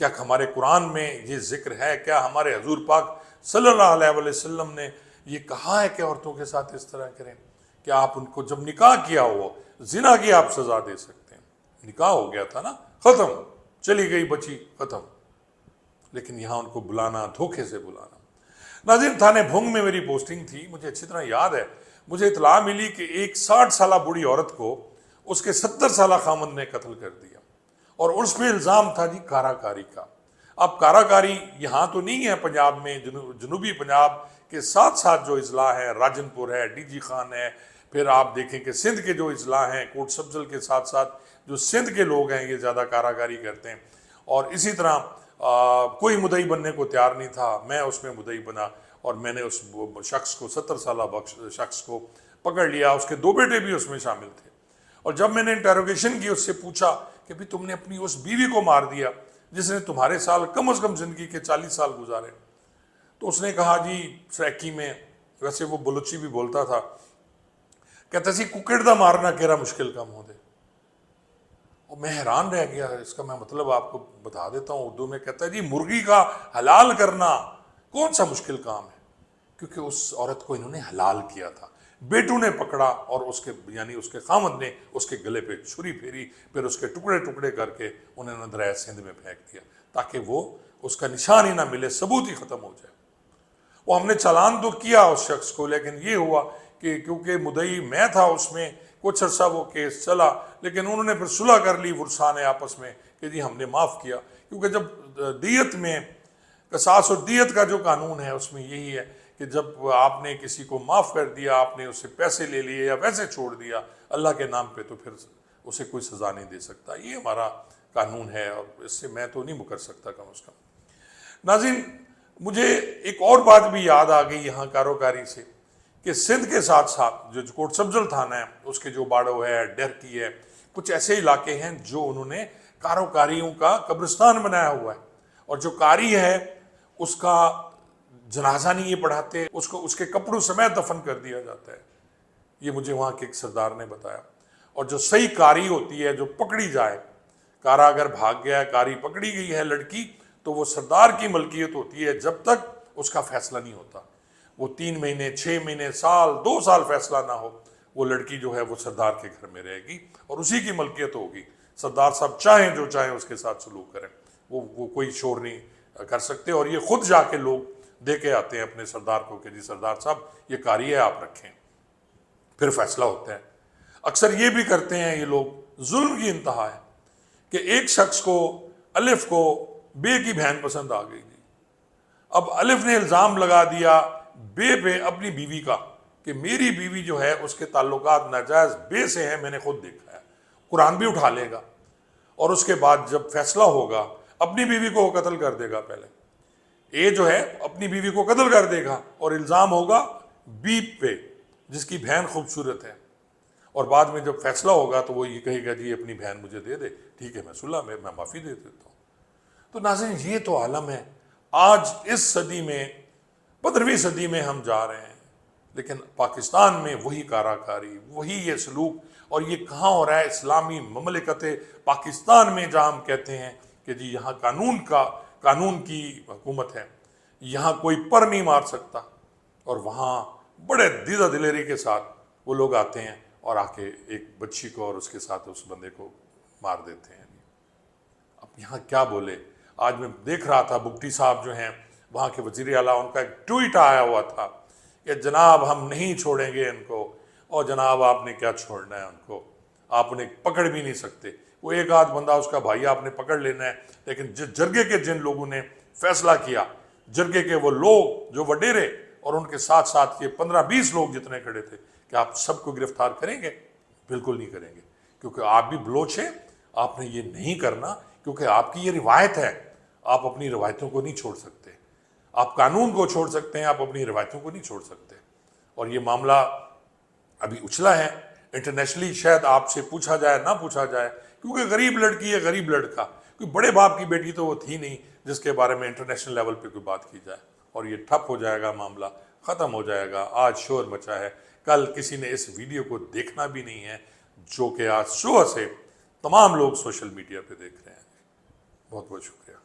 کیا ہمارے قرآن میں یہ ذکر ہے؟ کیا ہمارے حضور پاک صلی اللہ علیہ وسلم نے یہ کہا ہے کہ عورتوں کے ساتھ اس طرح کریں؟ کہ آپ ان کو جب نکاح کیا ہو، زنا کی آپ سزا دے سکتے ہیں، نکاح ہو گیا تھا نا، ختم، چلی گئی بچی، ختم، لیکن یہاں ان کو بلانا، دھوکے سے بلانا۔ ناظرین، تھانے بھونگ میں میری پوسٹنگ تھی، مجھے اچھی طرح یاد ہے، مجھے اطلاع ملی کہ ایک 60 سالہ بوڑھی عورت کو اس کے 70 سالہ خامند نے قتل کر دیا، اور اس پہ الزام تھا جی کارا کاری کا۔ اب کارا کاری یہاں تو نہیں ہے پنجاب میں، جنوبی پنجاب کے ساتھ ساتھ جو اضلاع ہے، راجن پور ہے، ڈی جی خان ہے، پھر آپ دیکھیں کہ سندھ کے جو اضلاع ہیں، کوٹ سبزل کے ساتھ ساتھ جو سندھ کے لوگ ہیں یہ زیادہ کارا کاری کرتے ہیں۔ اور اسی طرح کوئی مدعی بننے کو تیار نہیں تھا، میں اس میں مدعی بنا، اور میں نے اس شخص کو، 70 سالہ شخص کو پکڑ لیا، اس کے 2 بیٹے بھی اس میں شامل تھے۔ اور جب میں نے انٹیروگیشن کی، اس سے پوچھا کہ بھی تم نے اپنی اس بیوی کو مار دیا جس نے تمہارے سال کم از کم زندگی کے 40 سال گزارے، تو اس نے کہا جی سریکی میں، ویسے وہ بلوچی بھی بولتا تھا، کہتا سی ککڑ دا مارنا کہرا مشکل کم ہو دے۔ اور میں حیران رہ گیا، اس کا میں مطلب آپ کو بتا دیتا ہوں، اردو میں کہتا ہے جی مرغی کا حلال کرنا کون سا مشکل کام ہے، کیونکہ اس عورت کو انہوں نے حلال کیا تھا۔ بیٹو نے پکڑا اور اس کے یعنی اس کے خامد نے اس کے گلے پہ چھری پھیری، پھر اس کے ٹکڑے ٹکڑے کر کے انہوں نے دریائے سندھ میں پھینک دیا تاکہ وہ اس کا نشان ہی نہ ملے، ثبوت ہی ختم ہو جائے۔ وہ ہم نے چالان تو کیا اس شخص کو، لیکن یہ ہوا کہ کیونکہ مدعی میں تھا اس میں، کچھ عرصہ وہ کیس چلا، لیکن انہوں نے پھر صلح کر لی ورثاء نے آپس میں کہ جی ہم نے معاف کیا، کیونکہ جب دیت میں قصاص اور دیت کا جو قانون ہے اس میں یہی ہے کہ جب آپ نے کسی کو معاف کر دیا، آپ نے اسے پیسے لے لیے یا ویسے چھوڑ دیا اللہ کے نام پہ، تو پھر اسے کوئی سزا نہیں دے سکتا۔ یہ ہمارا قانون ہے اور اس سے میں تو نہیں مکر سکتا کم از کم۔ ناظرین، مجھے ایک اور بات بھی یاد آ گئی یہاں کاروکاری سے، کہ سندھ کے ساتھ ساتھ جو کوٹ سبزل تھانہ ہے، اس کے جو باڑو ہے، ڈہرکی ہے، کچھ ایسے علاقے ہیں جو انہوں نے کاروکاریوں کا قبرستان بنایا ہوا ہے، اور جو کاری ہے اس کا جنازہ نہیں یہ پڑھاتے، اس کو اس کے کپڑوں سمیت دفن کر دیا جاتا ہے۔ یہ مجھے وہاں کے ایک سردار نے بتایا۔ اور جو صحیح کاری ہوتی ہے، جو پکڑی جائے، کارا اگر بھاگ گیا ہے، کاری پکڑی گئی ہے لڑکی، تو وہ سردار کی ملکیت ہوتی ہے جب تک اس کا فیصلہ نہیں ہوتا۔ وہ 3 مہینے، 6 مہینے، سال، 2 سال فیصلہ نہ ہو، وہ لڑکی جو ہے وہ سردار کے گھر میں رہے گی اور اسی کی ملکیت ہوگی۔ سردار صاحب چاہیں جو چاہیں اس کے ساتھ سلوک کریں، وہ کوئی شور نہیں کر سکتے، اور یہ خود جا کے لوگ دے کے آتے ہیں اپنے سردار کو کہ جی سردار صاحب یہ کاری ہے آپ رکھیں، پھر فیصلہ ہوتا ہے۔ اکثر یہ بھی کرتے ہیں یہ لوگ، ظلم کی انتہا ہے کہ ایک شخص کو، الف کو، بے کی بہن پسند آ گئی جی، اب الف نے الزام لگا دیا بے پہ اپنی بیوی کا کہ میری بیوی جو ہے اس کے تعلقات ناجائز بے سے ہیں، میں نے خود دیکھا ہے، قرآن بھی اٹھا لے گا، اور اس کے بعد جب فیصلہ ہوگا اپنی بیوی کو وہ قتل کر دے گا۔ پہلے اے جو ہے اپنی بیوی کو قتل کر دے گا اور الزام ہوگا بی پہ جس کی بہن خوبصورت ہے، اور بعد میں جب فیصلہ ہوگا تو وہ یہ کہے گا جی اپنی بہن مجھے دے دے، ٹھیک ہے میں صلح میں معافی دے دیتا ہوں۔ تو ناظرین یہ تو عالم ہے، آج اس صدی میں، 15ویں صدی میں ہم جا رہے ہیں، لیکن پاکستان میں وہی کاراکاری، وہی یہ سلوک، اور یہ کہاں ہو رہا ہے؟ اسلامی مملکت پاکستان میں، جہاں ہم کہتے ہیں کہ جی یہاں قانون کی حکومت ہے، یہاں کوئی پر نہیں مار سکتا، اور وہاں بڑے دیدہ دلیری کے ساتھ وہ لوگ آتے ہیں اور آ کے ایک بچی کو اور اس کے ساتھ اس بندے کو مار دیتے ہیں۔ اب یہاں کیا بولے؟ آج میں دیکھ رہا تھا بگٹی صاحب جو ہیں وہاں کے وزیر اعلیٰ، ان کا ایک ٹویٹ آیا ہوا تھا کہ جناب ہم نہیں چھوڑیں گے ان کو، اور جناب آپ نے کیا چھوڑنا ہے ان کو، آپ انہیں پکڑ بھی نہیں سکتے، وہ ایک آدھ بندہ اس کا بھائی آپ نے پکڑ لینا ہے، لیکن جرگے کے جن لوگوں نے فیصلہ کیا، جرگے کے وہ لوگ جو وڈیرے اور ان کے ساتھ ساتھ یہ 15-20 لوگ جتنے کھڑے تھے، کہ آپ سب کو گرفتار کریں گے؟ بالکل نہیں کریں گے، کیونکہ آپ بھی بلوچ ہیں، آپ نے یہ نہیں کرنا، کیونکہ آپ کی یہ روایت ہے، آپ اپنی روایتوں کو نہیں چھوڑ سکتے، آپ قانون کو چھوڑ سکتے ہیں، آپ اپنی روایتوں کو نہیں چھوڑ سکتے۔ اور یہ معاملہ ابھی اچھلا ہے، انٹرنیشنلی شاید آپ سے پوچھا جائے نہ پوچھا جائے، کیونکہ غریب لڑکی ہے، غریب لڑکا، کوئی بڑے باپ کی بیٹی تو وہ تھی نہیں جس کے بارے میں انٹرنیشنل لیول پہ کوئی بات کی جائے، اور یہ ٹھپ ہو جائے گا، معاملہ ختم ہو جائے گا۔ آج شور مچا ہے، کل کسی نے اس ویڈیو کو دیکھنا بھی نہیں ہے، جو کہ آج صبح سے تمام لوگ سوشل میڈیا پہ دیکھ رہے ہیں۔ بہت بہت شکریہ۔